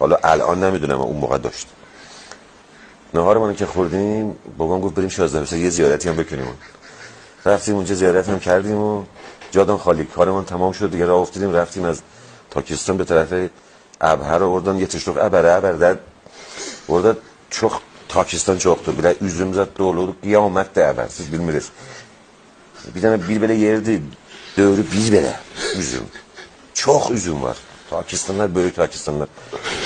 حالا الان نمیدونم اون موقع داشت. نهارمون که خوردیم بابام گفت بریم 16 یه زیارتی هم بکنیم. رفتیم اونجا زیارت هم کردیم و جادان خالی. کارمون تمام شد دیگه، راه افتادیم رفتیم از تاکستان به طرف ابهر oradan yetiştik Əbərə orada çox Takistan çoxdur. Belə üzüm zətdə olur, qiyamət də əbər, siz bilmirsiniz. Bir dənə bir belə yerdir, dövrü bir belə üzüm. Çox üzüm var. Takistanlar, böyük Takistanlar.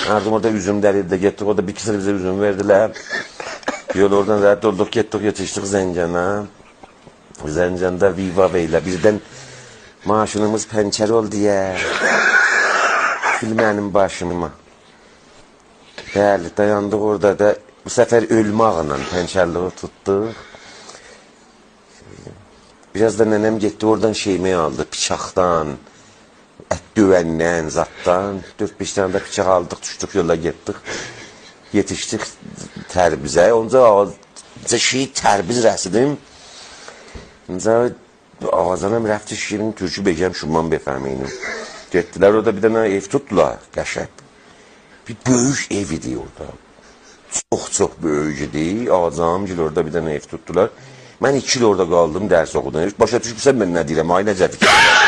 Yardım orada üzüm dəlildə getdik, orada bir kisir bizə üzüm verdilər. Yol oradan rədd olduq, getdik, yetişdik Zəncana. Zəncanda viva veylə, birdən maşınımız pəncər oldu ya. Filmənin başıma. Bəli, dayandıq orada da. Bu səfər ölmaqla pəncərliği tutduq. Biraz da nənəm getdi, oradan şeyimi aldı, bıçaqdan, ət dövəndən, zatdan. 4-5 tane də bıçaq aldıq, düşdük, yola getdik. Yetişdik Tərbizə. Onca şey Tərbiz rəsidim. Onca ağazanam rəfti şirin türkü bəyəm şundan befəmeynim. Getdilər orada bir dənə ev tutdular, qəşəng. Bir böyük ev idi orada. Çox böyük idi. Ağazamgil orada bir dənə ev tutdular. Mən 2 il orada qaldım, dərs oxudum. Başa düşürsən mən nə deyirəm, ay necə fikir.